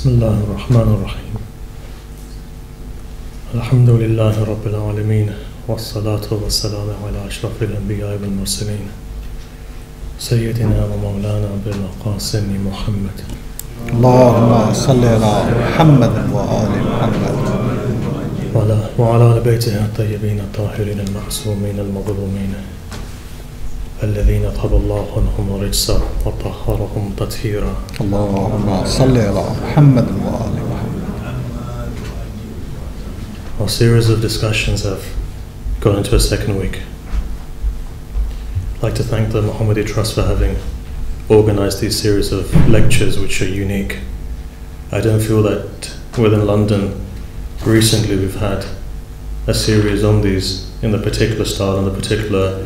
بسم الله الرحمن الرحيم الحمد لله رب العالمين والصلاة والسلام على أشرف الأنبياء والمرسلين سيدنا ومولانا بالقاسم محمد اللهم صل على محمد وآل محمد وعلى آل بيته الطيبين الطاهرين المعصومين المظلومين الذين طهر الله عنهم الرجس وطهرهم تطهيرا اللهم صل على محمد وآل محمد. Our series of discussions have gone into a second week. I'd like to thank the Muhammadi Trust for having organized these series of lectures which are unique. I don't feel that within London recently we've had a series on these in the particular style and the particular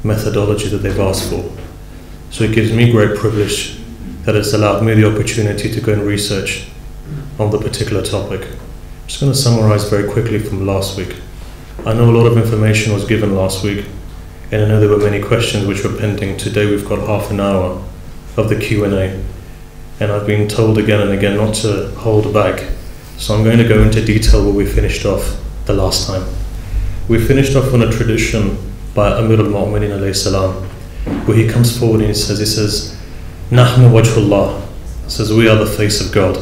methodology that they've asked for. So it gives me great privilege that it's allowed me the opportunity to go and research on the particular topic. I'm just going to summarize very quickly from last week. I know a lot of information was given last week, and I know there were many questions which were pending. Today we've got half an hour of the Q&A, and I've been told again and again not to hold back. So I'm going to go into detail where we finished off the last time. We finished off on a tradition by Amir al-Mu'minin alayhi salam, where he comes forward and he says, Nahnu wajhullah, says we are the face of God.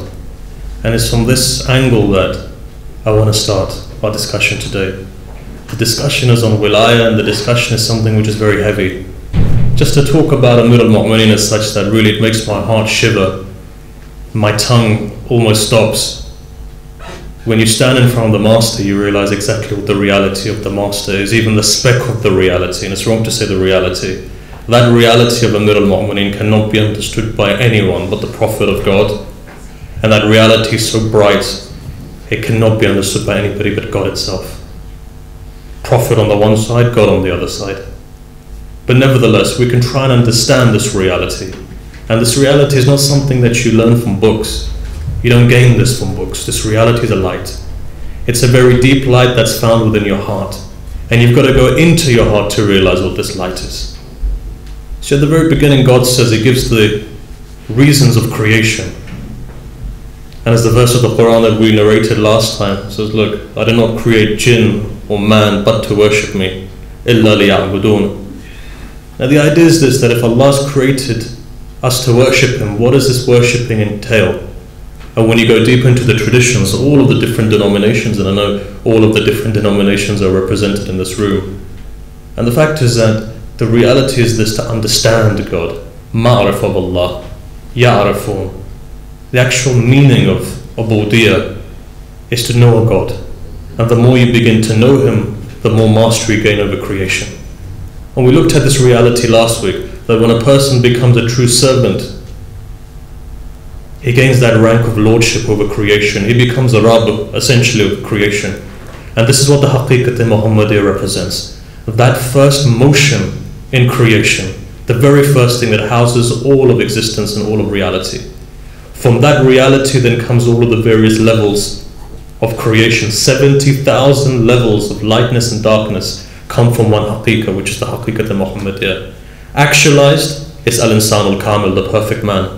And it's from this angle that I want to start our discussion today. The discussion is on Wilayah, and the discussion is something which is very heavy. Just to talk about Amir al-Mu'minin as such that really it makes my heart shiver. My tongue almost stops. When you stand in front of the Master, you realize exactly what the reality of the Master is, even the speck of the reality, and it's wrong to say the reality. That reality of Amir al-Mu'minin cannot be understood by anyone but the Prophet of God, and that reality is so bright, it cannot be understood by anybody but God itself. Prophet on the one side, God on the other side. But nevertheless, we can try and understand this reality, and this reality is not something that you learn from books. You don't gain this from books. This reality is a light. It's a very deep light that's found within your heart. And you've got to go into your heart to realize what this light is. So at the very beginning, God says He gives the reasons of creation. And as the verse of the Quran that we narrated last time says, look, I did not create jinn or man but to worship me. إِلَّا لِيَعْبُدُونَ. Now the idea is this, that if Allah has created us to worship Him, what does this worshipping entail? And when you go deep into the traditions, all of the different denominations, and I know all of the different denominations are represented in this room. And the fact is that the reality is this, to understand God. Ma'arif of Allah. Ya'arifun. The actual meaning of ubudiyah is to know a God. And the more you begin to know Him, the more mastery you gain over creation. And we looked at this reality last week, that when a person becomes a true servant, he gains that rank of lordship over creation. He becomes a Rabb, essentially, of creation. And this is what the Haqiqat Muhammadiyya represents. That first motion in creation, the very first thing that houses all of existence and all of reality. From that reality then comes all of the various levels of creation. 70,000 levels of lightness and darkness come from one Haqiqah, which is the Haqiqat Muhammadiyya. Actualized, it's al-Insan al-Kamil, the perfect man.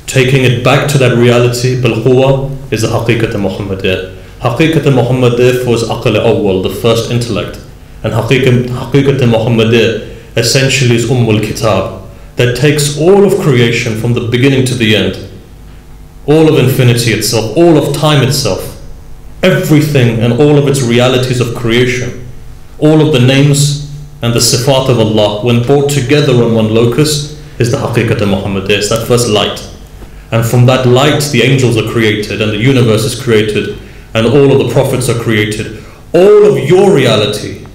Taking it back to that reality, bil-Quwa, is the Haqiqat Muhammadiyya. Haqiqat Muhammadiyya was Aql-Awwal, the first intellect. And Haqiqat Muhammadiyya essentially is Kitab, that takes all of creation from the beginning to the end. All of infinity itself, all of time itself, everything and all of its realities of creation, all of the names and the sifat of Allah, when brought together on one locus, is the Haqiqat Muhammadiyya. It's that first light. And from that light, the angels are created, and the universe is created, and all of the prophets are created. All of your reality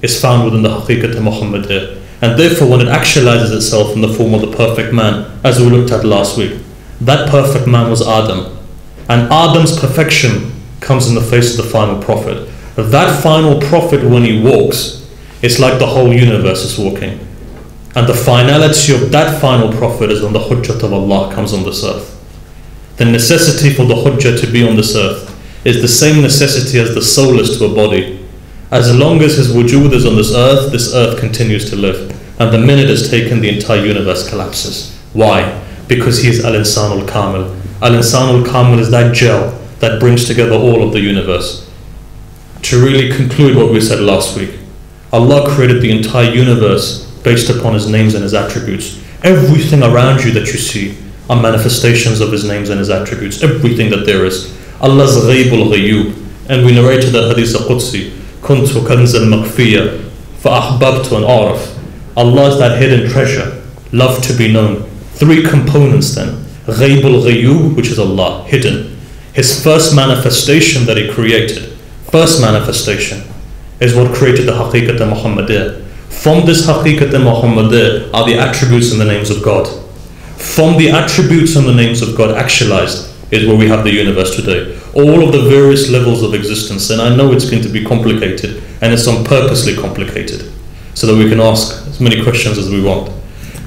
is found within the Haqiqat Muhammadiyya. And therefore, when it actualizes itself in the form of the perfect man, as we looked at last week, that perfect man was Adam. And Adam's perfection comes in the face of the final prophet. That final prophet, when he walks, it's like the whole universe is walking. And the finality of that final prophet is when the Hujjat of Allah comes on this earth. The necessity for the Hujjah to be on this earth is the same necessity as the soul is to a body. As long as his wujud is on this earth continues to live. And the minute is taken, the entire universe collapses. Why? Because he is al-Insan al-Kamil. Al-Insan al-Kamil is that gel that brings together all of the universe. To really conclude what we said last week, Allah created the entire universe based upon His names and His attributes. Everything around you that you see are manifestations of His names and His attributes. Everything that there is. Allah's ghaybul ghayub. And we narrated that hadith al-Qudsi, kuntu kanzan makhfiya fa-ahbabtu an araf. Allah is that hidden treasure, love to be known. Three components then. Ghaybul ghayub, which is Allah, hidden. His first manifestation that He created, first manifestation, is what created the haqiqat al-Muhammadiyah. From this haqiqat al-Muhammadiyah are the attributes and the names of God. From the attributes and the names of God actualized is where we have the universe today. All of the various levels of existence, and I know it's going to be complicated, and it's on purposely complicated, so that we can ask as many questions as we want.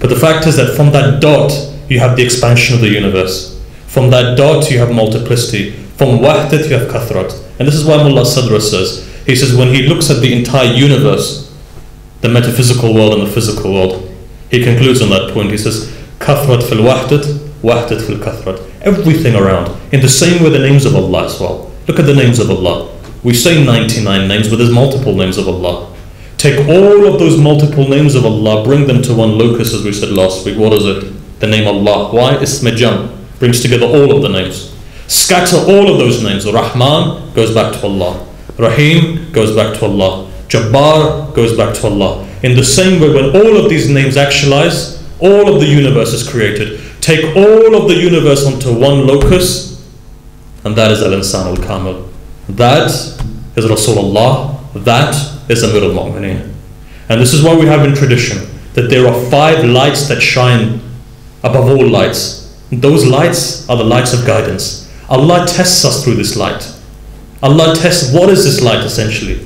But the fact is that from that dot, you have the expansion of the universe. From that dot, you have multiplicity. From wahdat, you have kathrat. And this is why Mullah Sadra says, he says, when he looks at the entire universe, the metaphysical world and the physical world, he concludes on that point. He says, kathrat fil wahdat, wahdat fil kathrat. Everything around. In the same way the names of Allah as well. Look at the names of Allah. We say 99 names, but there's multiple names of Allah. Take all of those multiple names of Allah, bring them to one locus, as we said last week. What is it? The name Allah. Why? Ism Jam brings together all of the names. Scatter all of those names. Rahman goes back to Allah. Rahim goes back to Allah. Jabbar goes back to Allah. In the same way, when all of these names actualize, all of the universe is created. Take all of the universe onto one locus, and that is Al-Insan al-Kamil. That is Rasulullah. That is Amir al-Mu'mineen. And this is why we have in tradition that there are 5 lights that shine above all lights. Those lights are the lights of guidance. Allah tests us through this light. Allah tests, what is this light essentially?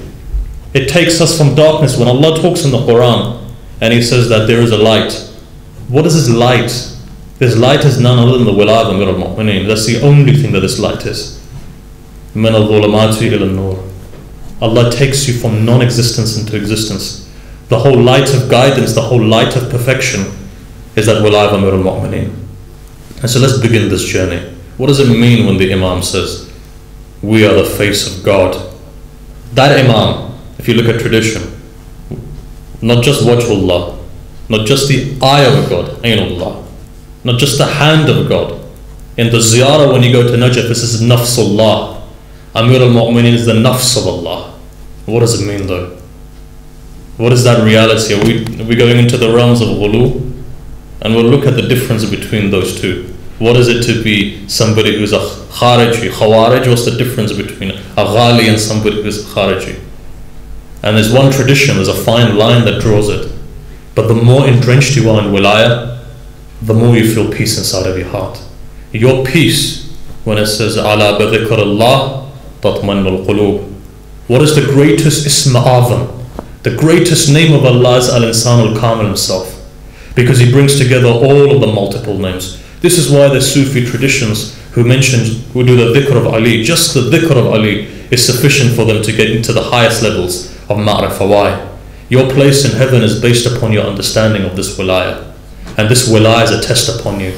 It takes us from darkness. When Allah talks in the Quran and He says that there is a light, what is this light? This light is none other than the Wilayah of Amir al-Mu'mineen. That's the only thing that this light is. Min al-Dhulamati ila al-Nur. Allah takes you from non-existence into existence. The whole light of guidance, the whole light of perfection is that Wilayah of Amir al-Mu'mineen. And so let's begin this journey. What does it mean when the Imam says, we are the face of God? That Imam, if you look at tradition, not just Wajhullah, not just the eye of God, Aynullah, not just the hand of God. In the ziyarah when you go to Najaf, this is Nafsullah. Amir al-Mu'mineen is the Nafs of Allah. What does it mean though? What is that reality? Are we going into the realms of ghulu? And we'll look at the difference between those two. What is it to be somebody who's a Khariji, Khawarij? What's the difference between a Ghali and somebody who's a Khariji? And there's one tradition, there's a fine line that draws it. But the more entrenched you are in Wilayah, the more you feel peace inside of your heart. Your peace, when it says, Ala bi dhikrullah tatma'innul qulub. What is the greatest Ism Azam? The greatest name of Allah is Al-Insan al-Kamil Himself. Because He brings together all of the multiple names. This is why the Sufi traditions who do the dhikr of Ali, just the dhikr of Ali is sufficient for them to get into the highest levels of ma'rifah. Why? Your place in heaven is based upon your understanding of this wilayah. And this wilayah is a test upon you.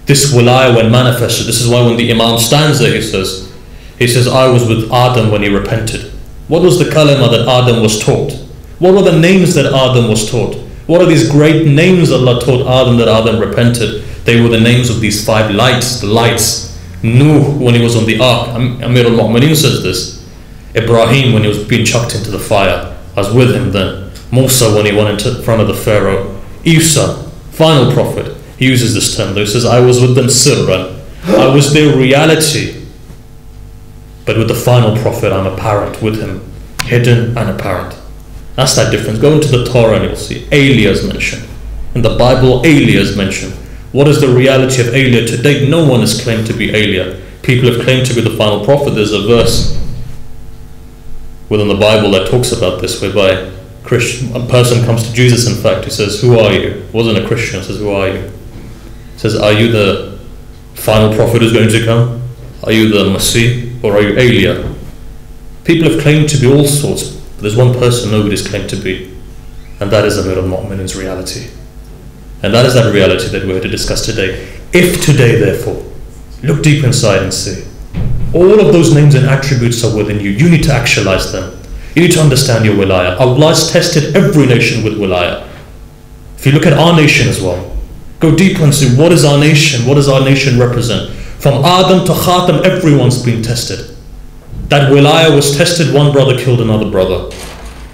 This wilayah when manifested, this is why when the Imam stands there, he says, I was with Adam when he repented. What was the kalima that Adam was taught? What were the names that Adam was taught? What are these great names Allah taught Adam that Adam repented? They were the names of these 5 lights, the lights. Nuh when he was on the ark, Amir al-Mu'mineen says this. Ibrahim when he was being chucked into the fire, I was with him then. Musa when he went into front of the Pharaoh. Isa, final prophet, he uses this term though. He says, I was with them sirran. I was their reality. But with the final prophet, I'm apparent with him, hidden and apparent. That's that difference. Go into the Torah and you'll see Aliyah is mentioned. In the Bible, Aliyah is mentioned. What is the reality of Aliyah? To date, no one has claimed to be Aliyah. People have claimed to be the final prophet. There's a verse within the Bible that talks about this, whereby a person comes to Jesus, in fact, he says, who are you? It wasn't a Christian, he says, who are you? He says, are you the final prophet who's going to come? Are you the Masih? Or are you Aliyah? People have claimed to be all sorts, but there's one person nobody's claimed to be, and that is Amir al-Mu'mineen's reality. And that is that reality that we're here to discuss today. If today, therefore, Look deep inside and see. All of those names and attributes are within you. You need to actualize them. You need to understand your wilayah. Allah has tested every nation with wilayah. If you look at our nation as well, go deeper and see what is our nation, what does our nation represent. From Adam to Khatam, everyone's been tested. That wilayah was tested, one brother killed another brother.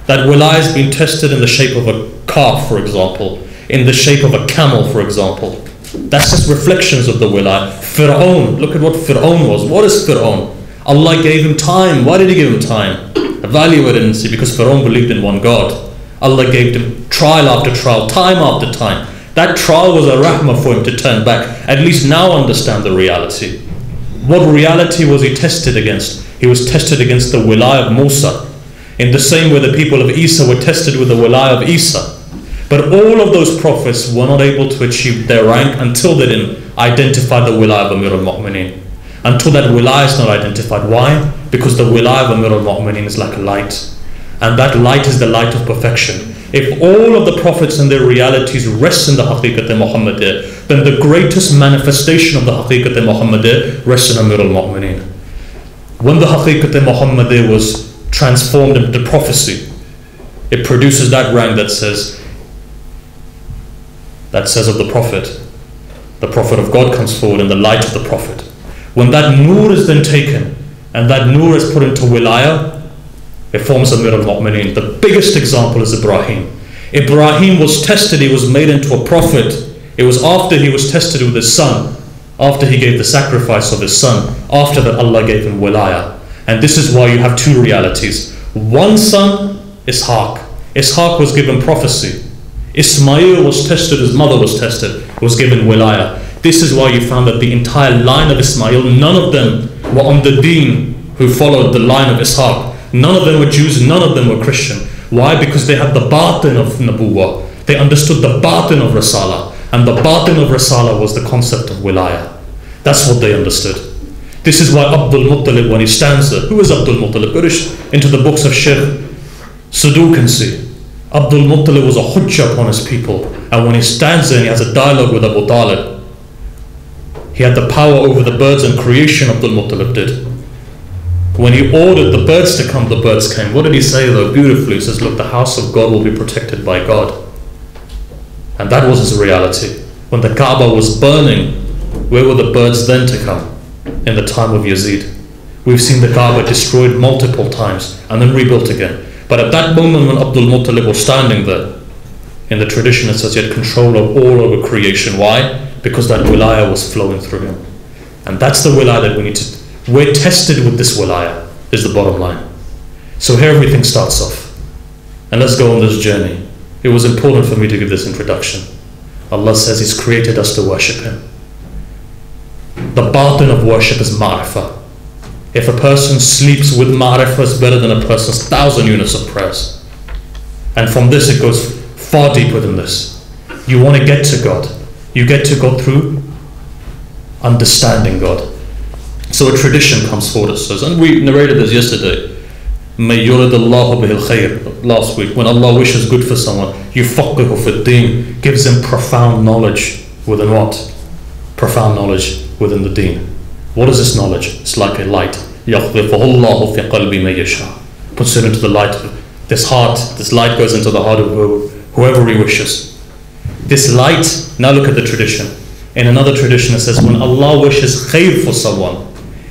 That wilayah has been tested in the shape of a calf, for example, in the shape of a camel, for example. That's just reflections of the wilayah. Fir'aun, look at what Fir'aun was. What is Fir'aun? Allah gave him time. Why did he give him time? Evaluate it and see, because Fir'aun believed in one God. Allah gave him trial after trial, time after time. That trial was a rahmah for him to turn back. At least now understand the reality. What reality was he tested against? He was tested against the wilayah of Musa. In the same way the people of Isa were tested with the wilayah of Isa. But all of those prophets were not able to achieve their rank until they didn't identify the wilayah of Amir al-Mu'mineen. Until that wilayah is not identified. Why? Because the wilayah of Amir al-Mu'mineen is like a light. And that light is the light of perfection. If all of the prophets and their realities rest in the Haqiqat al-Muhammadiyya, then the greatest manifestation of the Haqiqat al-Muhammadiyya rests in Amir al-Mu'mineen. When the Haqiqat al-Muhammadiyya was transformed into prophecy, it produces that rank that says of the Prophet of God comes forward in the light of the Prophet. When that nur is then taken and that nur is put into wilayah, it forms Amir al-Mu'mineen. The biggest example is Ibrahim. Ibrahim was tested, he was made into a prophet. It was after he was tested with his son, after he gave the sacrifice of his son, after that Allah gave him wilayah. And this is why you have two realities. One son, Ishaq. Ishaq was given prophecy. Ismail was tested, his mother was tested, was given wilayah. This is why you found that the entire line of Ismail, none of them were on the deen who followed the line of Ishaq. None of them were Jews, none of them were Christian. Why? Because they had the batin of Nabuwah. They understood the batin of Risala. And the batin of Risala was the concept of wilayah. That's what they understood. This is why Abdul Muttalib, when he stands there, who is Abdul Muttalib? Go into the books of Sheikh Sudook and see. Abdul Muttalib was a hujjah upon his people. And when he stands there and he has a dialogue with Abu Talib, he had the power over the birds and creation. Abdul Muttalib did. When he ordered the birds to come, the birds came. What did he say though? Beautifully, he says, look, the house of God will be protected by God. And that was his reality. When the Kaaba was burning, where were the birds then to come? In the time of Yazid. We've seen the Kaaba destroyed multiple times and then rebuilt again. But at that moment when Abdul Muttalib was standing there, in the tradition it says he had control of all over creation. Why? Because that wilayah was flowing through him. And that's the wilayah that we need to... We're tested with this wilayah, is the bottom line. So here everything starts off. And let's go on this journey. It was important for me to give this introduction. Allah says He's created us to worship Him. The batin of worship is ma'rifah. If a person sleeps with ma'rifah, it's better than a person's 1,000 units of prayers. And from this it goes far deeper than this. You want to get to God. You get to God through understanding God. So a tradition comes forward, it says, and we narrated this yesterday. May yuridallahu bihil khayr, last week. When Allah wishes good for someone, yufaqihu fi deen, gives him profound knowledge within what? Profound knowledge within the deen. What is this knowledge? It's like a light. يَخْذِفُهُ اللَّهُ فِي قَلْبِ مَن يَشَاءُ. Puts it into the light. This heart, this light goes into the heart of whoever He wishes. This light, now look at the tradition. In another tradition it says, when Allah wishes khayr for someone,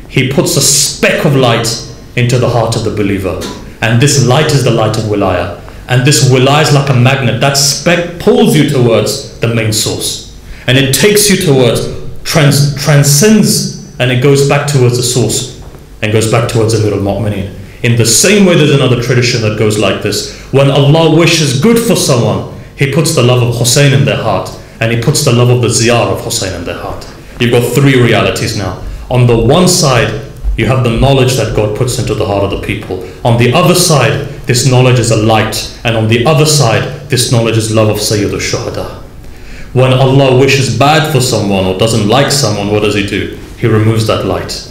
He puts a speck of light into the heart of the believer. And this light is the light of wilayah. And this wilayah is like a magnet. That speck pulls you towards the main source. And it takes you towards, transcends, and it goes back towards the source. And goes back towards Amir al-Mu'mineen. In the same way, there's another tradition that goes like this. When Allah wishes good for someone, He puts the love of Hussein in their heart. And He puts the love of the ziyar of Hussein in their heart. You've got three realities now. On the one side, you have the knowledge that God puts into the heart of the people. On the other side, this knowledge is a light. And on the other side, this knowledge is love of Sayyid al-Shuhada. When Allah wishes bad for someone or doesn't like someone, what does He do? He removes that light.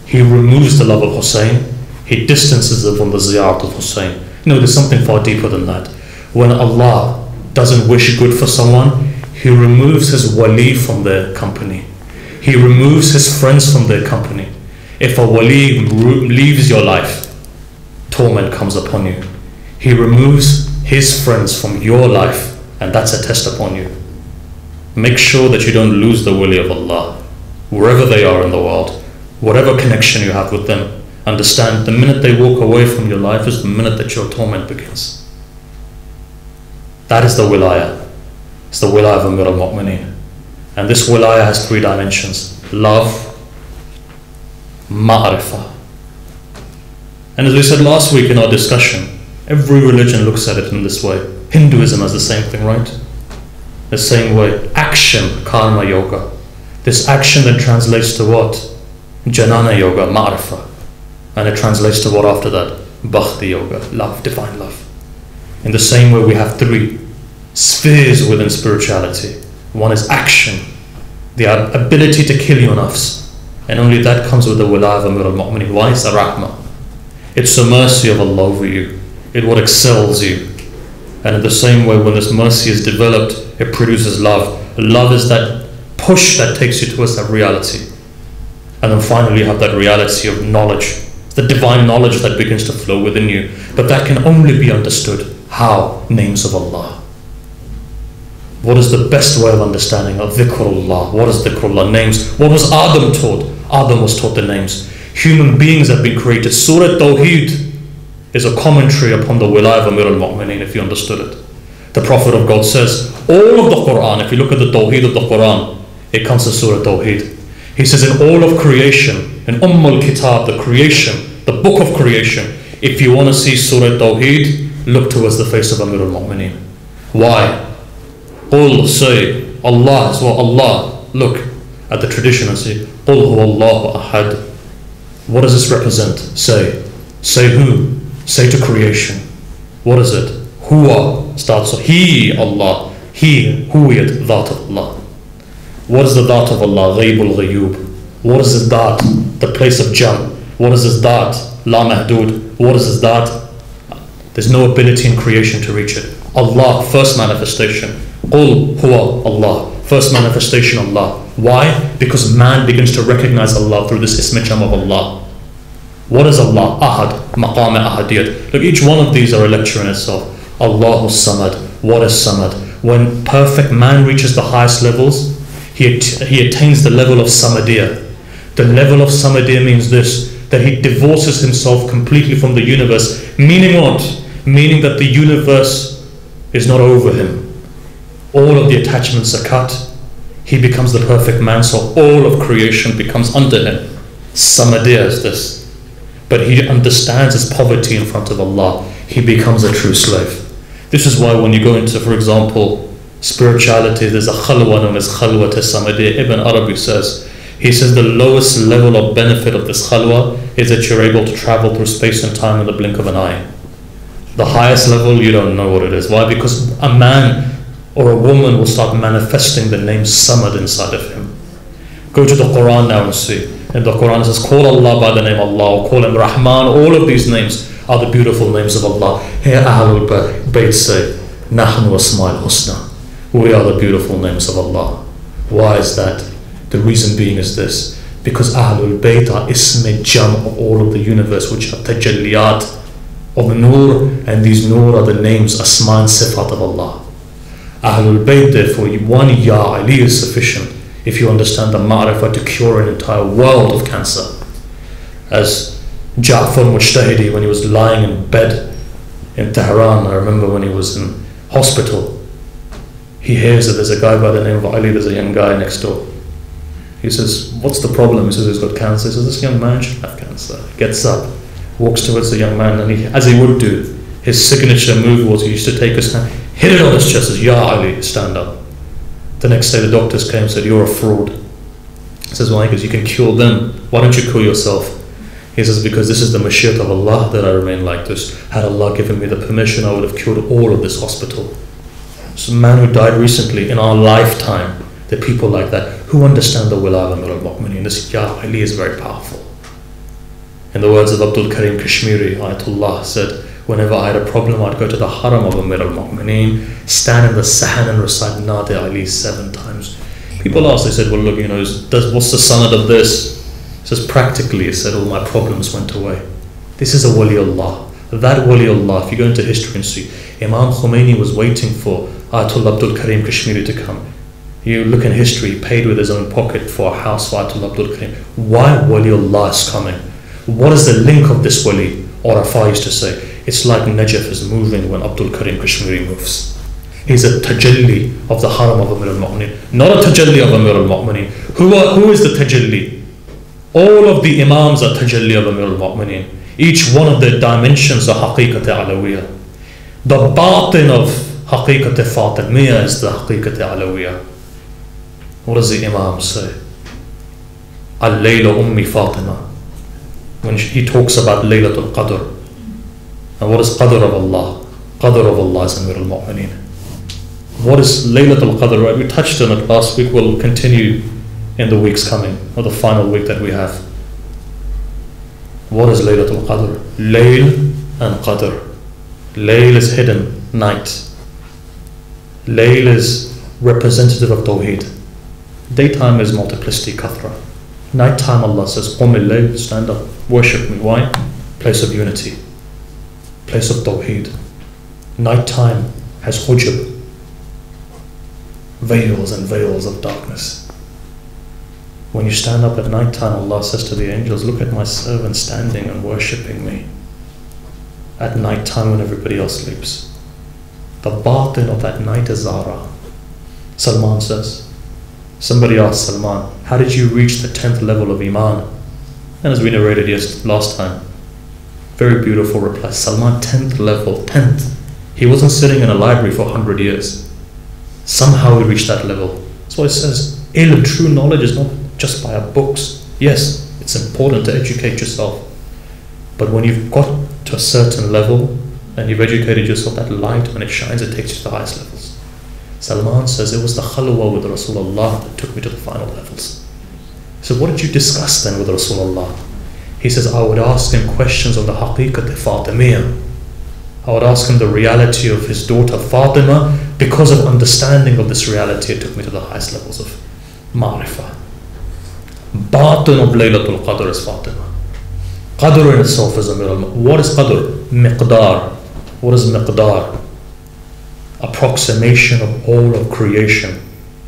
He removes the love of Hussein. He distances them from the ziyarah of Hussein. No, there's something far deeper than that. When Allah doesn't wish good for someone, He removes His wali from their company. He removes his friends from their company. If a wali leaves your life, torment comes upon you. He removes his friends from your life, and that's a test upon you. Make sure that you don't lose the wali of Allah, wherever they are in the world, whatever connection you have with them. Understand, the minute they walk away from your life is the minute that your torment begins. That is the wilayah. It's the wilayah of Amir al-Mu'mineen. And this wilayah has 3 dimensions: love, ma'rifah. And as we said last week in our discussion, every religion looks at it in this way. Hinduism has the same thing, right? The same way. Action, karma yoga. This action that translates to what? Jnana yoga, ma'rifah. And it translates to what after that? Bhakti yoga, love, divine love. In the same way, we have 3 spheres within spirituality. One is action, the ability to kill your nafs. And only that comes with the wilayah of Amir al-Mu'mineen. Why? It's a rahmah. It's the mercy of Allah over you. It what excels you. And in the same way, when this mercy is developed, it produces love. Love is that push that takes you towards that reality. And then finally you have that reality of knowledge, the divine knowledge that begins to flow within you. But that can only be understood. How? Names of Allah. What is the best way of understanding of dhikrullah? What is dhikrullah? Names. What was Adam taught? Adam was taught the names. Human beings have been created. Surah Tawheed is a commentary upon the wilayah of Amir al-Mu'mineen, if you understood it. The Prophet of God says, all of the Quran, if you look at the Tawheed of the Quran, it comes to Surah Tawheed. He says in all of creation, in al-Kitab, the creation, the book of creation, if you want to see Surah Tawheed, look towards the face of Amir al-Mu'mineen. Why? Qul, say, Allah is what Allah. Look at the tradition and say, Qul huwa Allahu ahad. What does this represent? Say. Say who? Say to creation. What is it? Huwa starts with He, Allah. He, huwiyat, that of Allah. What is the that of Allah? Ghaybul ghayub. What is this that? The place of jam. What is this that? La mahdud. What is this that? There's no ability in creation to reach it. Allah, first manifestation. Qul huwa Allah. First manifestation Allah. Why? Because man begins to recognize Allah through this ism jam of Allah. What is Allah? Ahad, maqam ahadiyat. Look, each one of these are a lecture in itself. Allahu Samad. What is Samad? When perfect man reaches the highest levels, he attains the level of Samadiyya. The level of Samadiyya means this, that he divorces himself completely from the universe. Meaning what? Meaning that the universe is not over him. All of the attachments are cut. He becomes the perfect man, so all of creation becomes under him. Samadiyya is this. But he understands his poverty in front of Allah. He becomes a true slave. This is why when you go into, for example, spirituality, there's a khalwa known as khalwa samadiyya. Ibn Arabi says, he says the lowest level of benefit of this khalwa is that you're able to travel through space and time in the blink of an eye. The highest level, you don't know what it is. Why? Because a man or a woman will start manifesting the name Samad inside of him. Go to the Quran now and see. In the Quran it says, call Allah by the name Allah, or call him Rahman. All of these names are the beautiful names of Allah. Here Ahl-ul-Bayt say, Nahnu asma'il husna. We are the beautiful names of Allah. Why is that? The reason being is this, because Ahl-ul-Bayt are ism jam of all of the universe, which are tajalliyat of nur, and these nur are the names, asma and sifat of Allah. Ahl-ul-Bayt, therefore, one Ya Ali is sufficient if you understand the ma'rifah to cure an entire world of cancer. As Ja'far Mujtahidi, when he was lying in bed in Tehran, I remember when he was in hospital, he hears that there's a guy by the name of Ali, there's a young guy next door. He says, what's the problem? He says, he's got cancer. He says, this young man should have cancer. Gets up, walks towards the young man, and as he would do, his signature move was he used to take his hand, hit it on his chest, says, Ya Ali, stand up. The next day the doctors came and said, you're a fraud. He says, why? Because you can cure them. Why don't you cure yourself? He says, because this is the mashiach of Allah that I remain like this. Had Allah given me the permission, I would have cured all of this hospital. So a man who died recently in our lifetime, the people like that, who understand the wilayah of Amir al-Mu'mineen. This Ya Ali is very powerful. In the words of Abdul Karim Kashmiri, Ayatullah said, whenever I had a problem, I'd go to the haram of Amir al-Mu'mineen, stand in the sahan and recite Nadi Ali 7 times. People asked, they said, well, look, what's the sanad of this? He says, practically, he said, all my problems went away. This is a waliullah. That waliullah, if you go into history and see, Imam Khomeini was waiting for Ayatollah Abdul Karim Kashmiri to come. You look in history, he paid with his own pocket for a house for Ayatollah Abdul Karim. Why waliullah is coming? What is the link of this wali? Or Rafa used to say, it's like Najaf is moving when Abdul Karim Kashmiri moves. He's a tajalli of the haram of Amir al-Mu'mineen, not a tajalli of Amir al-Mu'mineen. Who is the tajalli? All of the imams are tajalli of Amir al-Mu'mineen. Each one of their dimensions are haqiqat alawiyah. The batin of haqiqat Fatimiyya is the haqiqat alawiyah. What does the imam say? Al-Layla Ummi Fatima. When he talks about Laylat al-Qadr. And what is Qadr of Allah? Qadr of Allah is Amir al-Mu'mineen. What is Laylat al-Qadr? Right? We touched on it last week. We'll continue in the weeks coming, or the final week that we have. What is Laylat al-Qadr? Layl and Qadr. Layl is hidden, night. Layl is representative of Tawheed. Daytime is multiplicity, kathra. Nighttime, Allah says, Qum al-layl, stand up, worship me. Why? Place of unity, place of Tawheed. Nighttime has hujab, veils and veils of darkness. When you stand up at night time, Allah says to the angels, look at my servant standing and worshipping me. At night time when everybody else sleeps. The batin of that night is Zara. Salman says. Somebody asked Salman, how did you reach the 10th level of Iman? And as we narrated last time, very beautiful reply. Salman, 10th level, 10th. He wasn't sitting in a library for 100 years. Somehow he reached that level. That's why it says, ilm, true knowledge is not just by our books. Yes, it's important to educate yourself. But when you've got to a certain level and you've educated yourself, that light, when it shines, it takes you to the highest levels. Salman says, it was the khalwa with Rasulullah that took me to the final levels. So what did you discuss then with Rasulullah? He says, I would ask him questions on the haqiqat Fatimiyya. I would ask him the reality of his daughter Fatima. Because of understanding of this reality, it took me to the highest levels of ma'rifah. Batin of Laylatul Qadr is Fatima. Qadr in itself is a miracle. What is Qadr? Miqdar. What is Miqdar? Approximation of all of creation.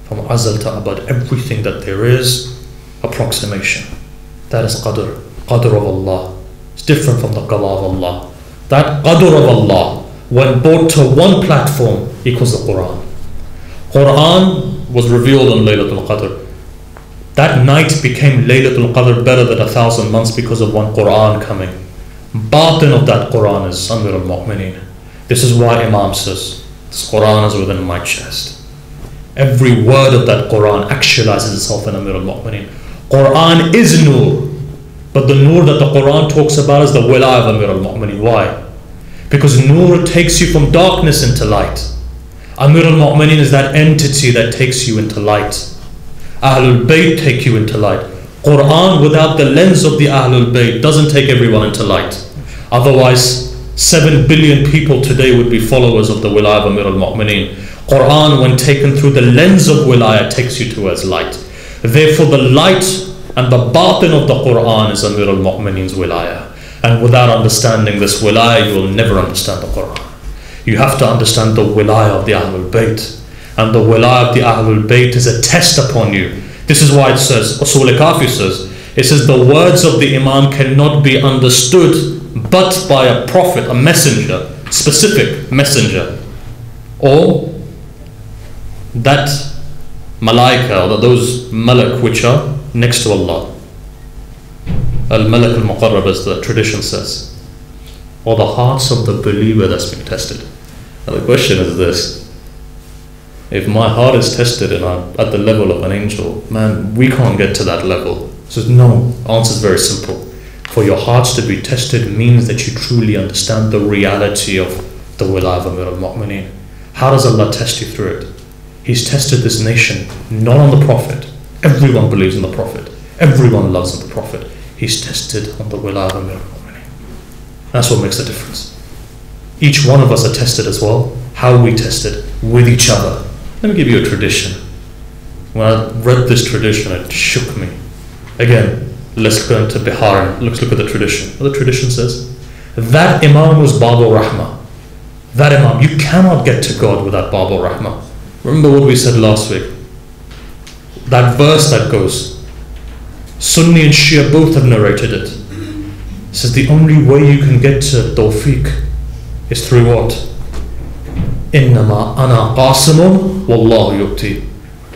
From Azal to Abad, everything that there is, approximation. That is Qadr. Qadr of Allah. It's different from the Qada of Allah. That Qadr of Allah, when brought to one platform, equals the Quran. Quran was revealed on Laylatul Qadr. That night became Laylatul Qadr better than 1,000 months because of one Quran coming. Batin of that Quran is Amir al-Mu'mineen. This is why Imam says, this Quran is within my chest. Every word of that Quran actualizes itself in Amir al-Mu'mineen. Quran is Nur, but the Nur that the Quran talks about is the Wilayah of Amir al-Mu'mineen. Why? Because Nur takes you from darkness into light. Amir al-Mu'mineen is that entity that takes you into light. Ahl-ul-Bayt take you into light. Quran without the lens of the Ahl-ul-Bayt doesn't take everyone into light. Otherwise, 7 billion people today would be followers of the Wilayah of Amir al-Mu'mineen. Quran, when taken through the lens of Wilayah, takes you towards light. Therefore, the light and the batin of the Quran is Amir al-Mu'mineen's Wilayah. And without understanding this Wilayah, you will never understand the Quran. You have to understand the Wilayah of the Ahl-ul-Bayt. And the Wilayah of the Ahl-ul-Bayt is a test upon you. This is why it says, Usul Kafi says, it says the words of the Imam cannot be understood but by a prophet, a messenger, specific messenger, or that malaika, or those malak which are next to Allah. Al-Malak al-Muqarrab, as the tradition says, or the hearts of the believer that's been tested. Now the question is this: if my heart is tested and I'm at the level of an angel, man, we can't get to that level. So no, answer is very simple. For your hearts to be tested means that you truly understand the reality of the Wilayah of Amir al-Mu'mineen. How does Allah test you through it? He's tested this nation not on the Prophet. Everyone believes in the Prophet. Everyone loves the Prophet. He's tested on the Wilayah of Amir al-Mu'mineen. That's what makes the difference. Each one of us are tested as well. How are we tested? With each other. Let me give you a tradition. When I read this tradition, it shook me. Again, let's go into Bihar and let's look at the tradition. What the tradition says, that Imam was Babu Rahmah. That Imam, you cannot get to God without Babu Rahmah. Remember what we said last week? That verse that goes, Sunni and Shia both have narrated it. It says the only way you can get to Tawfiq is through what? Innama ana qasimun wallahu yukti.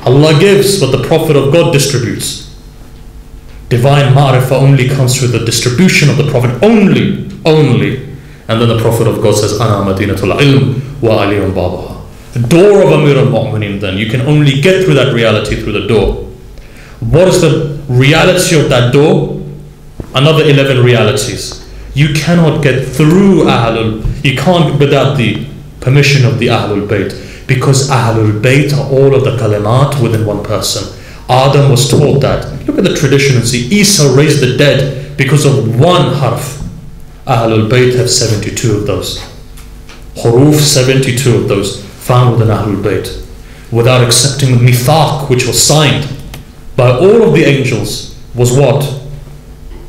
Allah gives, but the Prophet of God distributes. Divine ma'rifah only comes through the distribution of the Prophet, only. And then the Prophet of God says, Ana madinatul ilm wa aliyun babaha. The door of Amir al-Mu'mineen, then. You can only get through that reality through the door. What is the reality of that door? Another 11 realities. You cannot get through you can't without the permission of the Ahl-ul-Bayt, because Ahl-ul-Bayt are all of the kalimat within one person. Adam was taught that. Look at the tradition and see Isa raised the dead because of one harf. Ahl-ul-Bayt have 72 of those. Huruf, 72 of those found within Ahl-ul-Bayt. Without accepting the mithaq, which was signed by all of the angels, was what?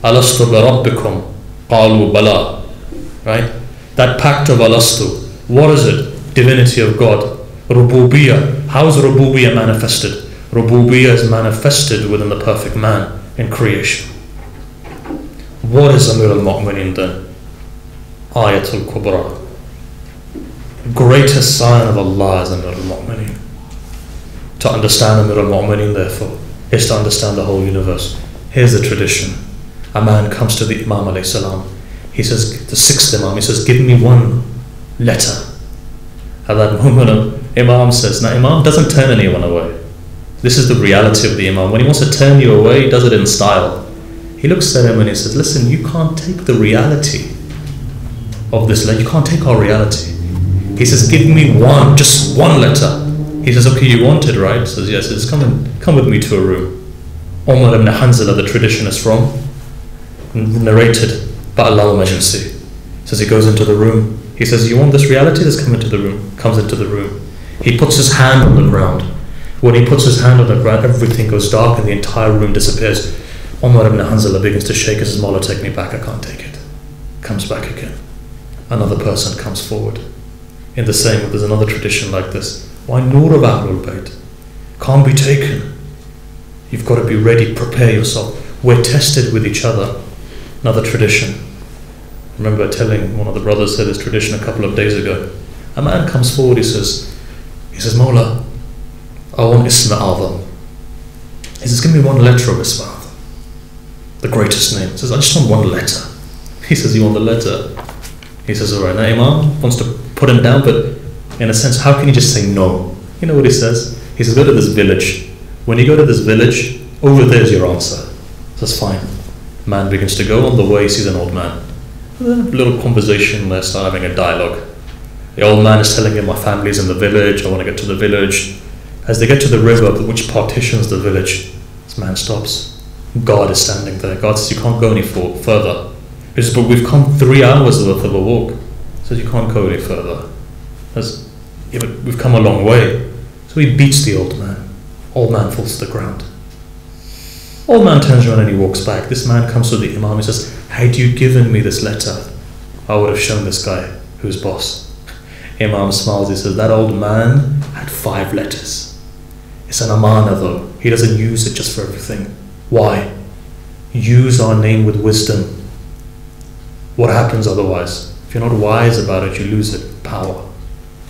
Alastu bi rabbikum qalu bala. Right? That pact of Alastu. What is it? Divinity of God. Rububiyyah. How is Rububiyyah manifested? Rububiyyah is manifested within the perfect man in creation. What is Amir al-Mu'mineen then? Ayatul Kubra. Greatest sign of Allah is Amir al-Mu'mineen. To understand Amir al-Mu'mineen, therefore, is to understand the whole universe. Here's the tradition. A man comes to the Imam Ali salam. He says, the sixth Imam, he says, give me one letter. At that moment, Imam says, now Imam doesn't turn anyone away. This is the reality of the Imam. When he wants to turn you away, he does it in style. He looks at him and he says, listen, you can't take the reality of this letter. You can't take our reality. He says, give me one, just one letter. He says, okay, you want it, right? He says, yes. He says, come with me to a room. Umar ibn Hanzala, the tradition is from, narrated by Allah al-Majlisi. Says he goes into the room. He says, you want this reality? Let's come into the room. Comes into the room. He puts his hand on the ground. When he puts his hand on the ground, everything goes dark and the entire room disappears. Umar ibn Hanzala begins to shake his Mawla, take me back, I can't take it. Comes back again. Another person comes forward. In the same, there's another tradition like this. Why Nur of Ahl-ul-Bayt? Can't be taken. You've got to be ready, prepare yourself. We're tested with each other. Another tradition. I remember telling one of the brothers said this tradition a couple of days ago. A man comes forward, he says, Mawla, I want Isma Azam. He says, give me one letter of Isma Azam, the greatest name. He says, I just want one letter. He says, you want the letter? He says, all right. Now Imam wants to put him down, but in a sense, how can you just say no? You know what he says? He says, go to this village. When you go to this village, over there's your answer. He says, fine. Man begins to go. On the way, he sees an old man. A little conversation, they start having a dialogue. The old man is telling him, my family's in the village, I want to get to the village. As they get to the river which partitions the village, this man stops. God is standing there. God says, you can't go any further. He says, but we've come 3 hours worth of a walk. He says, you can't go any further. Says, yeah, but we've come a long way. So he beats the old man. Old man falls to the ground. Old man turns around and he walks back. This man comes to the Imam. He says, had you given me this letter, I would have shown this guy who's boss. Imam smiles. He says, that old man had 5 letters. It's an amana though. He doesn't use it just for everything. Why? Use our name with wisdom. What happens otherwise? If you're not wise about it, you lose it. Power.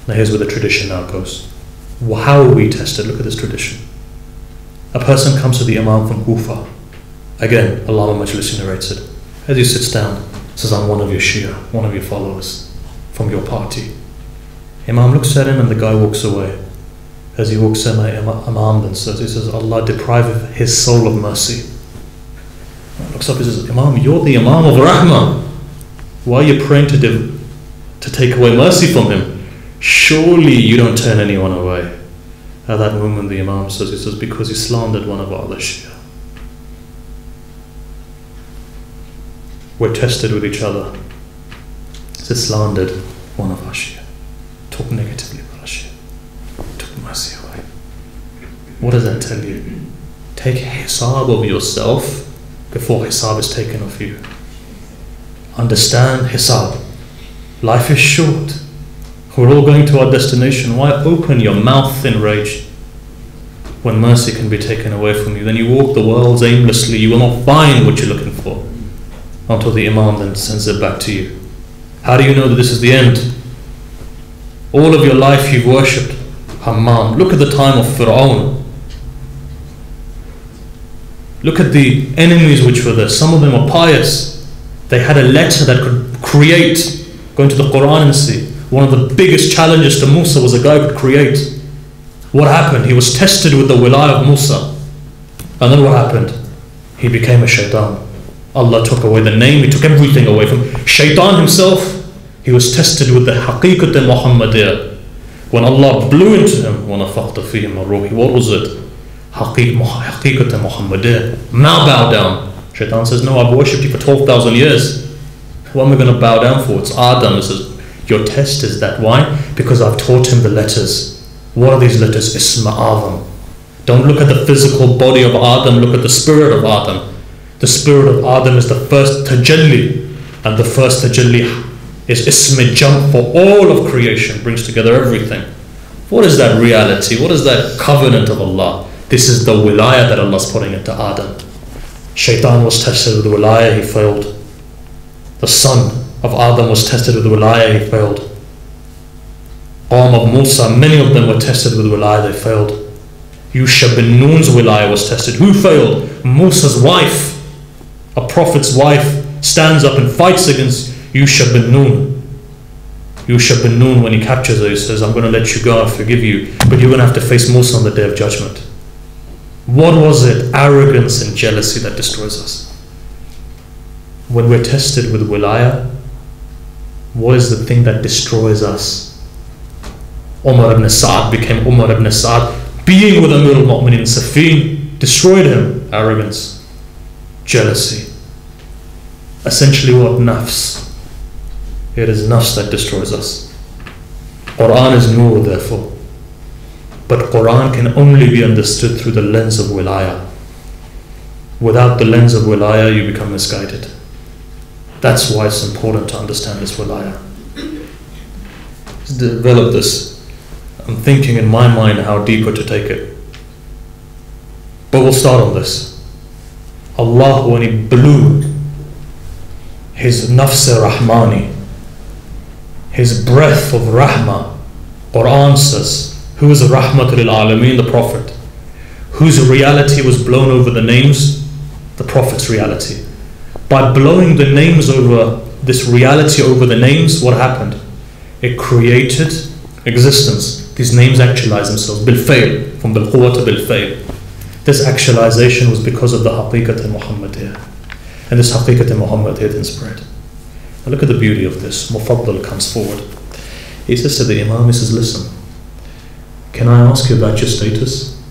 Now here's where the tradition now goes. How are we tested? Look at this tradition. A person comes to the Imam from Kufa. Again, Allama Majlisi narrates it. As he sits down, says, I'm one of your Shia, one of your followers, from your party. Imam looks at him and the guy walks away. As he walks in, Imam then says, he says, Allah deprive his soul of mercy. He looks up, he says, Imam, you're the Imam of Rahmah. Why are you praying to take away mercy from him? Surely you don't turn anyone away. At that moment the Imam says, he says, because he slandered one of our other Shia. We're tested with each other. He says, slandered one of our Shia. Talk negatively about our Shia. Took mercy away. What does that tell you? Take hisab of yourself before hisab is taken of you. Understand hisab. Life is short. We're all going to our destination. Why open your mouth in rage when mercy can be taken away from you? Then you walk the worlds aimlessly. You will not find what you're looking for until the Imam then sends it back to you. How do you know that this is the end? All of your life you've worshipped Hammam. Look at the time of Fir'aun. Look at the enemies which were there. Some of them were pious. They had a letter that could create. Go into the Quran and see. One of the biggest challenges to Musa was a guy who could create. What happened? He was tested with the Wilayah of Musa. And then what happened? He became a shaitan. Allah took away the name. He took everything away from him. Shaitan himself. He was tested with the haqiqat al-Muhammadiyah. When Allah blew into him, وَنَفَخْتَ فِيهِ مِنْ رُوحِي, what was it? Haqiqat al-Muhammadiyah. Now bow down. Shaitan says, no, I've worshipped you for 12,000 years. What am I going to bow down for? It's Adam. He says, your test is that. Why? Because I've taught him the letters. What are these letters? Isma Adam. Don't look at the physical body of Adam, look at the spirit of Adam. The spirit of Adam is the first tajalli, and the first tajalli is Isma Jam for all of creation, brings together everything. What is that reality? What is that covenant of Allah? This is the Wilayah that Allah's putting into Adam. Shaitan was tested with the Wilayah, he failed. The son of Adam was tested with the Wilayah, he failed. Qawm of Musa, many of them were tested with Wilayah, they failed. Yusha bin Nun's Wilayah was tested. Who failed? Musa's wife. A prophet's wife stands up and fights against Yusha bin Nun. Yusha bin Nun, when he captures her, he says, I'm going to let you go, I forgive you, but you're going to have to face Musa on the Day of Judgment. What was it? Arrogance and jealousy that destroys us. When we're tested with Wilayah, what is the thing that destroys us? Umar ibn Sa'd became Umar ibn Sa'd. Being with Amir al-Mu'mineen Safin destroyed him. Arrogance, jealousy. Essentially what? Nafs. It is nafs that destroys us. Quran is nur, therefore. But Quran can only be understood through the lens of Wilayah. Without the lens of Wilayah, you become misguided. That's why it's important to understand this Wilayah. Let's develop this. I'm thinking in my mind how deeper to take it. But we'll start on this. Allah, when He blew His nafs rahmani, His breath of rahmah, Quran says, who is rahmatul alameen? The Prophet. Whose reality was blown over the names? The Prophet's reality. By blowing the names over, this reality over the names, what happened? It created existence. These names actualize themselves. Bil-Fayl, from Bil-Quwwat to Bil-Fayl. This actualization was because of the Haqiqat al-Muhammadiyah. And this Haqiqat al-Muhammadiyah then spread. Now look at the beauty of this. Mufaddal comes forward. He says to the Imam, he says, listen, can I ask you about your status?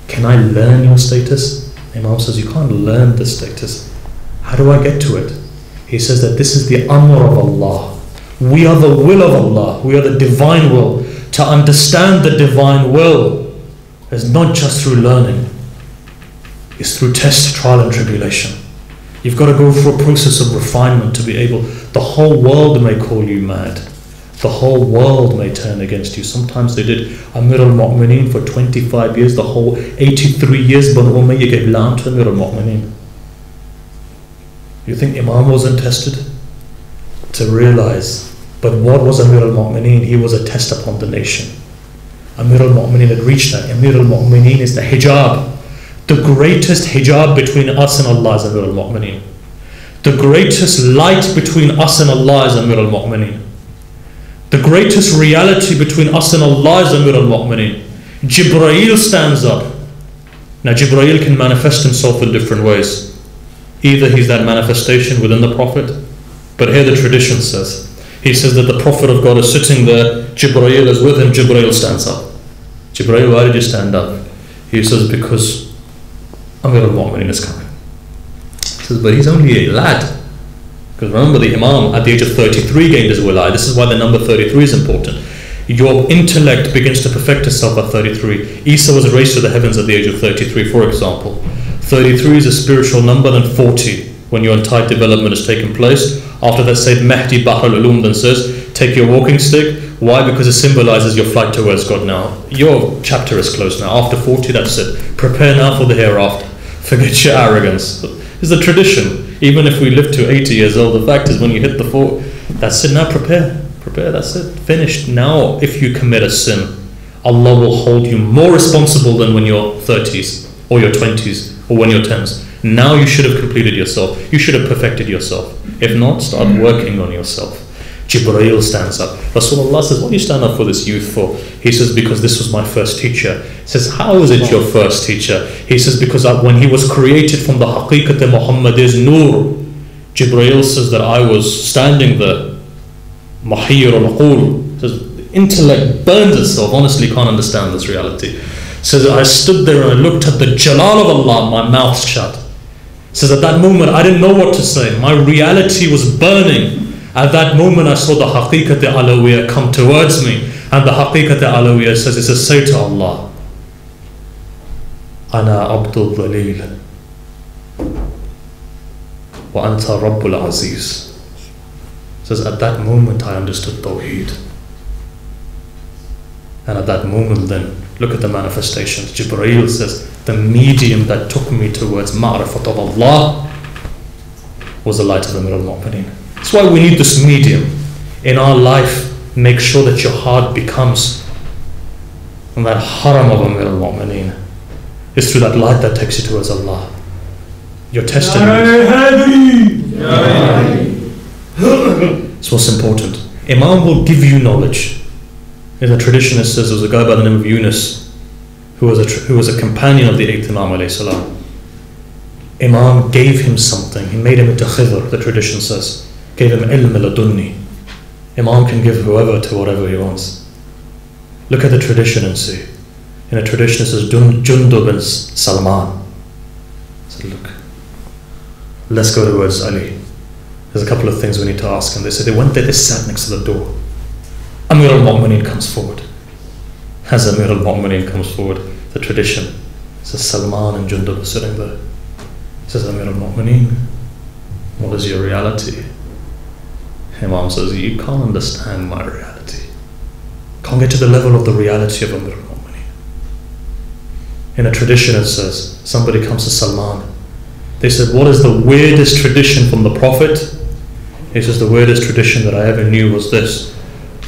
Can I learn your status? The Imam says, you can't learn the status. How do I get to it? He says that this is the amr of Allah. We are the will of Allah. We are the divine will. To understand the divine will is not just through learning. It's through test, trial and tribulation. You've got to go through a process of refinement to be able. The whole world may call you mad. The whole world may turn against you. Sometimes they did. Amir al-Mu'mineen for 25 years, the whole 83 years, Banu Umayyah gave land to Amir al-Mu'mineen. You think Imam wasn't tested? To realize. But what was Amir al-Mu'mineen? He was a test upon the nation. Amir al-Mu'mineen had reached that. Amir al-Mu'mineen is the hijab. The greatest hijab between us and Allah is Amir al-Mu'mineen. The greatest light between us and Allah is Amir al-Mu'mineen. The greatest reality between us and Allah is Amir al-Mu'mineen. Jibril stands up. Now Jibril can manifest himself in different ways. Either he's that manifestation within the Prophet, but here the tradition says, he says that the Prophet of God is sitting there, Jibril is with him, Jibril stands up. Jibril, why did you stand up? He says, because Amir al-Mu'mineen is coming. He says, but he's only a lad. Because remember, the Imam at the age of 33 gained his wilayah. This is why the number 33 is important. Your intellect begins to perfect itself at 33. Isa was raised to the heavens at the age of 33, for example. 33 is a spiritual number, then 40, when your entire development has taken place. After that, Sayyid Mahdi Bahr al-Ulum then says, take your walking stick. Why? Because it symbolizes your flight towards God now. Your chapter is closed now. After 40, that's it. Prepare now for the hereafter. Forget your arrogance. It's a tradition. Even if we live to 80 years old, the fact is when you hit the 4, that's it. Now prepare. Prepare, that's it. Finished. Now, if you commit a sin, Allah will hold you more responsible than when you're 30s or your 20s or when you're 10s. Now you should have completed yourself. You should have perfected yourself. If not, start working on yourself. Jibril stands up. Rasulullah says, what do you stand up for this youth for? He says, because this was my first teacher. He says, how is it your first teacher? He says, because when he was created from the haqiqat Muhammad is nur. Jibril says that I was standing there. Mahir al-Qul. Says, intellect burns itself. Honestly, can't understand this reality. Says, I stood there and I looked at the jalal of Allah, my mouth shut. Says, at that moment, I didn't know what to say. My reality was burning. At that moment, I saw the haqiqat alawiyya come towards me. And the haqiqat alawiyya says, it says, say to Allah, Ana Abdul Dhalil wa anta Rabbul Aziz. Says, at that moment, I understood Tawheed. And at that moment then, look at the manifestations. Jibreel says, the medium that took me towards ma'rifat of Allah was the light of Amir al-Mu'mineen. That's why we need this medium in our life. Make sure that your heart becomes that haram of Amir al-Mu'mineen. It's through that light that takes you towards Allah. Your testimony. It's what's important. Imam will give you knowledge. In the tradition it says there was a guy by the name of Yunus who was a companion of the 8th Imam alayhi salam. Imam gave him something. He made him into Khidr, the tradition says. Gave him ilm ladunni. Imam can give whoever to whatever he wants. Look at the tradition and see. In a tradition it says Jundub bin Salman. So look, let's go towards Ali. There's a couple of things we need to ask him. They said they went there, they sat next to the door. Amir al-Mu'mineen comes forward. As Amir al-Mu'mineen comes forward, the tradition says Salman and Jundub are sitting there. He says, Amir al-Mu'mineen, what is your reality? Imam says, you can't understand my reality. Can't get to the level of the reality of Amir al-Mu'mineen. In a tradition it says, somebody comes to Salman. They said, what is the weirdest tradition from the Prophet? He says, the weirdest tradition that I ever knew was this,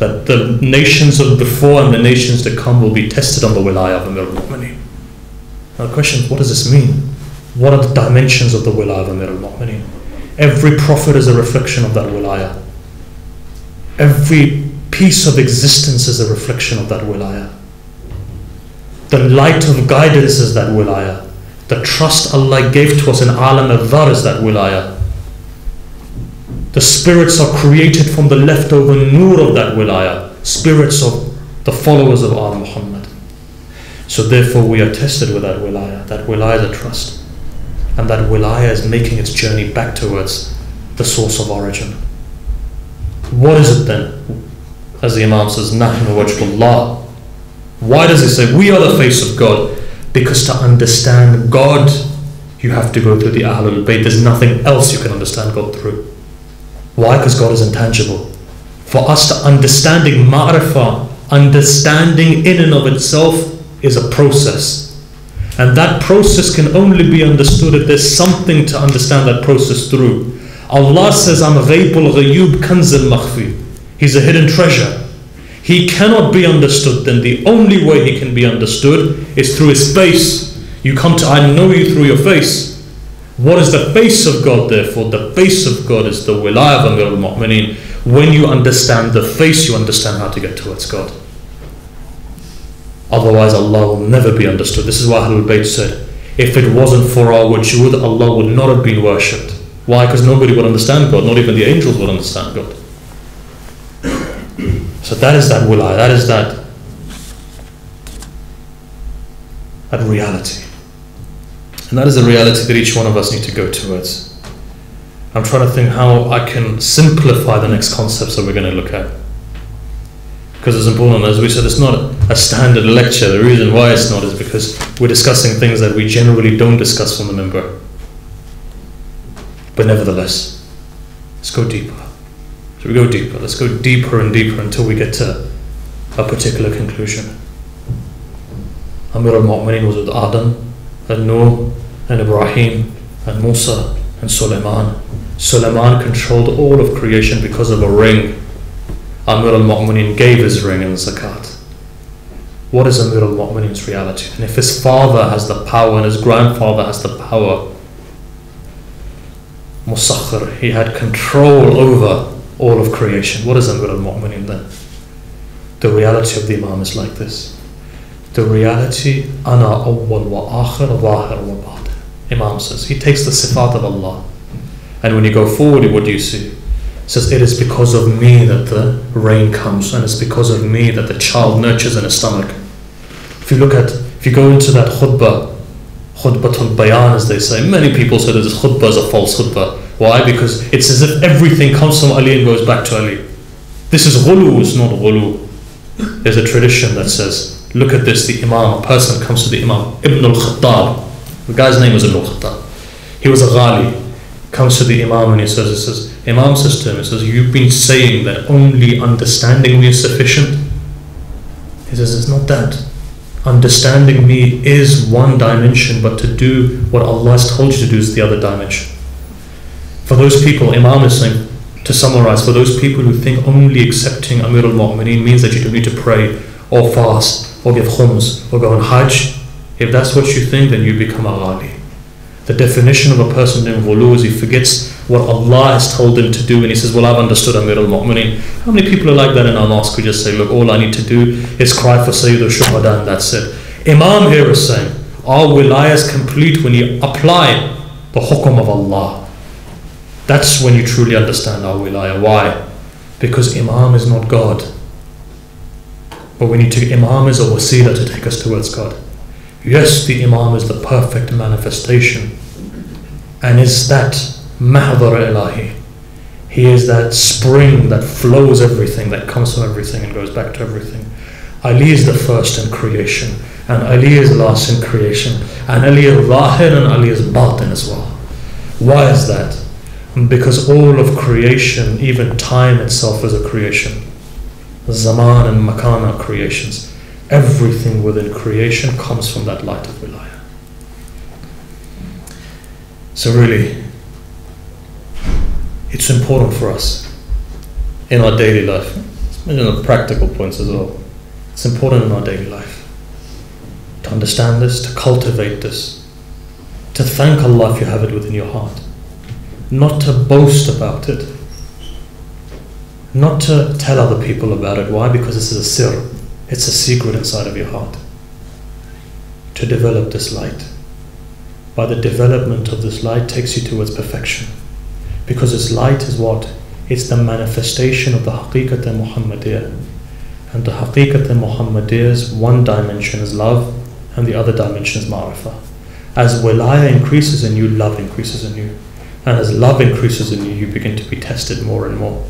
that the nations of before and the nations to come will be tested on the Wilayah of Amir al-Mu'mineen. Now the question is, what does this mean? What are the dimensions of the Wilayah of Amir al-Mu'mineen? Every prophet is a reflection of that Wilayah. Every piece of existence is a reflection of that Wilayah. The light of guidance is that Wilayah. The trust Allah gave to us in Alam al-Dhar is that Wilayah. The spirits are created from the leftover nur of that Wilayah. Spirits of the followers of Al Muhammad. So therefore we are tested with that Wilayah. That Wilayah is a trust. And that Wilayah is making its journey back towards the source of origin. What is it then? As the Imam says, Nahnu wajhullah. Why does he say we are the face of God? Because to understand God, you have to go through the Ahl-ul-Bayt. There's nothing else you can understand God through. Why? Because God is intangible. For us to understanding ma'rifah, understanding in and of itself is a process. And that process can only be understood if there's something to understand that process through. Allah says, I'm ghaybul ghayub kanzil makhfi. He's a hidden treasure. He cannot be understood. Then the only way he can be understood is through his face. You come to, I know you through your face. What is the face of God therefore? The face of God is the Wilayah of Amir al-Mu'mineen. When you understand the face, you understand how to get towards God. Otherwise Allah will never be understood. This is why Ahl-ul-Bayt said, if it wasn't for our wujud, Allah would not have been worshipped. Why? Because nobody would understand God. Not even the angels would understand God. So that is that Wilayah. That is that reality. And that is the reality that each one of us need to go towards. I'm trying to think how I can simplify the next concepts that we're going to look at. Because it's important, as we said, it's not a standard lecture. The reason why it's not is because we're discussing things that we generally don't discuss from the member. But nevertheless, let's go deeper. So we go deeper. Let's go deeper and deeper until we get to a particular conclusion. Amir al-Mu'mineen was with Adam and Noah and Ibrahim and Musa and Sulaiman. Sulaiman controlled all of creation because of a ring. Amir al-Mu'mineen gave his ring in zakat. What is Amir al-Mu'mineen's reality? And if his father has the power and his grandfather has the power, Musakhir, he had control over all of creation. What is Amir al-Mu'mineen then? The reality of the Imam is like this. The reality, Ana awwal wa akhir, zahir wa batin. Imam says, he takes the sifat of Allah. And when you go forward, what do you see? He says, it is because of me that the rain comes, and it's because of me that the child nurtures in his stomach. If you go into that khutbatul bayan, as they say, many people say that this khutbah is a false khutbah. Why? Because it's as if everything comes from Ali and goes back to Ali. This is ghulu, it's not ghulu. There's a tradition that says, look at this, the Imam, a person comes to the Imam, Ibn al-Khattab, the guy's name was Ibn al-Khattab. He was a ghali, comes to the Imam and he says, Imam says to him, he says, you've been saying that only understanding me is sufficient. He says, it's not that. Understanding me is one dimension, but to do what Allah has told you to do is the other dimension. For those people, Imam is saying, to summarize, for those people who think only accepting Amir al-Mu'mineen means that you don't need to pray or fast or give khums or go on Hajj, if that's what you think, then you become a ghali. The definition of a person doing ghulu is he forgets what Allah has told him to do and he says, well, I've understood Amir al-Mu'mineen. How many people are like that in our mosque who just say, look, all I need to do is cry for Sayyid al-Shuhada and that's it. Imam here is saying, our wilayah is complete when you apply the hukum of Allah. That's when you truly understand our wilayah. Why? Because Imam is not God. But we need to, Imam is a wasila to take us towards God. Yes, the Imam is the perfect manifestation. And it's that mahdhar ilahi. He is that spring that flows everything, that comes from everything and goes back to everything. Ali is the first in creation. And Ali is last in creation. And Ali is zahir and Ali is batin as well. Why is that? Because all of creation, even time itself is a creation. Zaman and makan are creations. Everything within creation comes from that light of wilayah. So really, it's important for us in our daily life, on practical points as well. It's important in our daily life to understand this, to cultivate this, to thank Allah if you have it within your heart. Not to boast about it, not to tell other people about it. Why? Because this is a sir, it's a secret inside of your heart. To develop this light. By the development of this light takes you towards perfection. Because this light is what? It's the manifestation of the haqiqat al-Muhammadiyah. And the haqiqat al-Muhammadiyah's one dimension is love and the other dimension is ma'rifah. As wilayah increases in you, love increases in you. And as love increases in you, you begin to be tested more and more.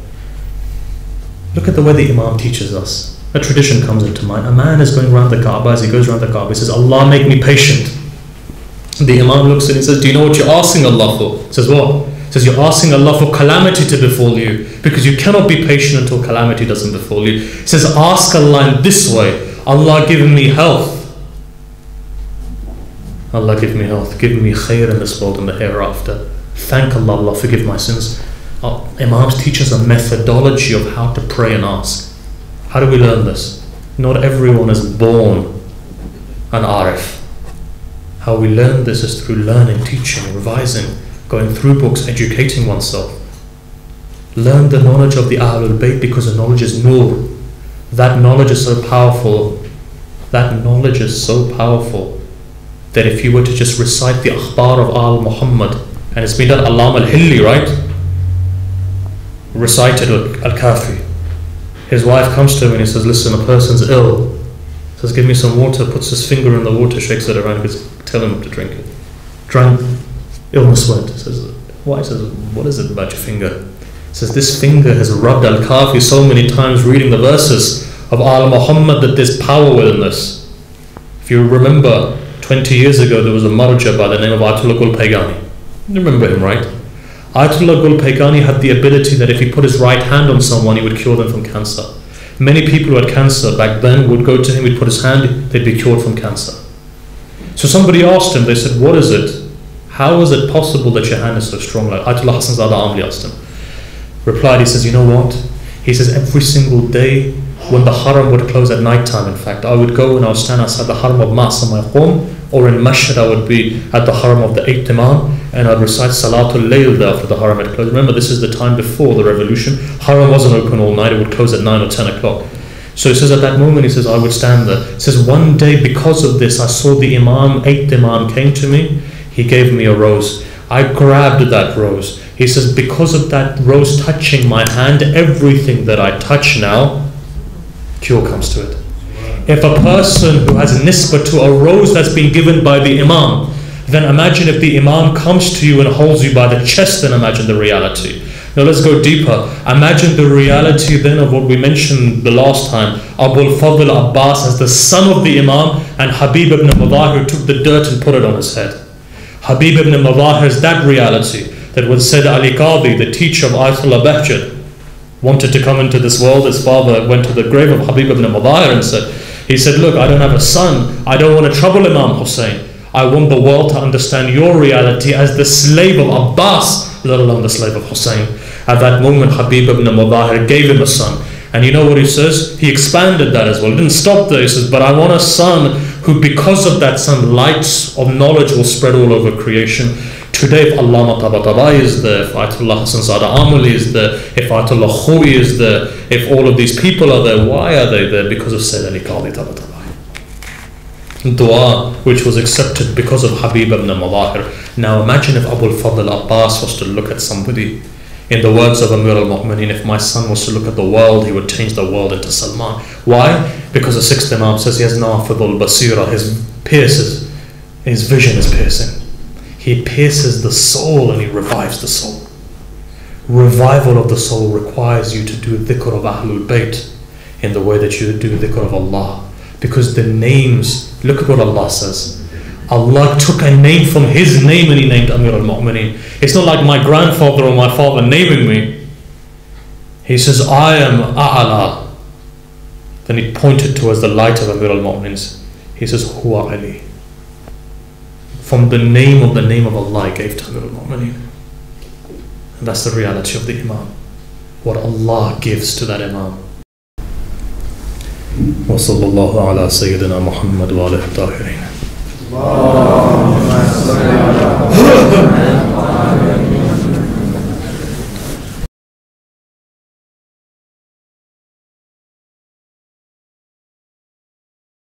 Look at the way the Imam teaches us. A tradition comes into mind. A man is going around the Kaaba. As he goes around the Kaaba, he says, Allah make me patient. The Imam looks at him and says, do you know what you're asking Allah for? He says, what? He says, you're asking Allah for calamity to befall you, because you cannot be patient until calamity doesn't befall you. He says, ask Allah in this way, Allah give me health. Allah give me health, give me khair in this world and the hereafter. Thank Allah, Allah forgive my sins. Imams teach us a methodology of how to pray and ask. How do we learn this? Not everyone is born an arif. How we learn this is through learning, teaching, revising, going through books, educating oneself. Learn the knowledge of the Ahl-ul-Bayt, because the knowledge is nur. That knowledge is so powerful. That knowledge is so powerful that if you were to just recite the akhbar of Al Muhammad, and it's been done, Alam al-Hilli, right? Recited al-Kafi. His wife comes to him and he says, listen, a person's ill. He says, give me some water, puts his finger in the water, shakes it around, goes, tell him to drink it. Drank, illness went. He says, why? He says, what is it about your finger? He says, this finger has rubbed al-Kafi so many times reading the verses. of Al Muhammad that there's power within this. If you remember, 20 years ago there was a marja by the name of Ayatollah Gul-Paygani. You remember him, right? Ayatollah Gul-Paygani had the ability that if he put his right hand on someone, he would cure them from cancer. Many people who had cancer back then would go to him, he'd put his hand, they'd be cured from cancer. So somebody asked him, they said, what is it? How is it possible that your hand is so strong? Like Ayatollah Hassan Zada Amli asked him. Replied, he says, you know what? He says, every single day when the haram would close at night time, in fact, I would go and I would stand outside the haram of Ma'sa my home, or in Mashhad I would be at the haram of the 8th Imam, and I'd recite Salatul Layl there after the haram had closed. Remember, this is the time before the revolution. Haram wasn't open all night, it would close at 9 or 10 o'clock. So he says at that moment, he says, I would stand there. He says, one day because of this, I saw the Imam, 8th Imam came to me, he gave me a rose. I grabbed that rose. He says, because of that rose touching my hand, everything that I touch now, cure comes to it. If a person who has a nisbah to a rose that's been given by the Imam, then imagine if the Imam comes to you and holds you by the chest, then imagine the reality. Now let's go deeper. Imagine the reality then of what we mentioned the last time. Abul Fadl Abbas as the son of the Imam, and Habib ibn Madahir took the dirt and put it on his head. Habib ibn Madahir is that reality, that when Sayyid al-Qadr, the teacher of Ahl-ul-Bayt, wanted to come into this world, his father went to the grave of Habib ibn Madahir and said, look, I don't have a son, I don't want to trouble Imam Hussein. I want the world to understand your reality as the slave of Abbas, let alone the slave of Hussein. At that moment, Habib ibn Madahir gave him a son. And you know what he says? He expanded that as well. He didn't stop there. He says, but I want a son who, because of that son, lights of knowledge will spread all over creation. Today, if Allama Tabatabai is there, if Ayatollah Hassan Zada Amli is there, if Ayatollah Khoui is there, if all of these people are there, why are they there? Because of Sayyid al-Qadr Tabatabai. Dua which was accepted because of Habib ibn Madahir. Now imagine if Abul Fadl Abbas was to look at somebody, in the words of Amir al-Mu'mineen, if my son was to look at the world, he would change the world into Salman. Why? Because the 6th Imam says he has nafidul basira, his vision is piercing. He pierces the soul and he revives the soul. Revival of the soul requires you to do dhikr of Ahl-ul-Bayt in the way that you do dhikr of Allah. Because the names, look at what Allah says. Allah took a name from His name and He named Amir al-Mu'mineen. It's not like my grandfather or my father naming me. He says, I am A'ala. Then He pointed towards the light of Amir al-Mu'mineen. He says, Huwa Ali. From the name of Allah He gave to Amir al-Mu'mineen. And that's the reality of the Imam. What Allah gives to that Imam. وصلى الله على سيدنا محمد وآله الطاهرين.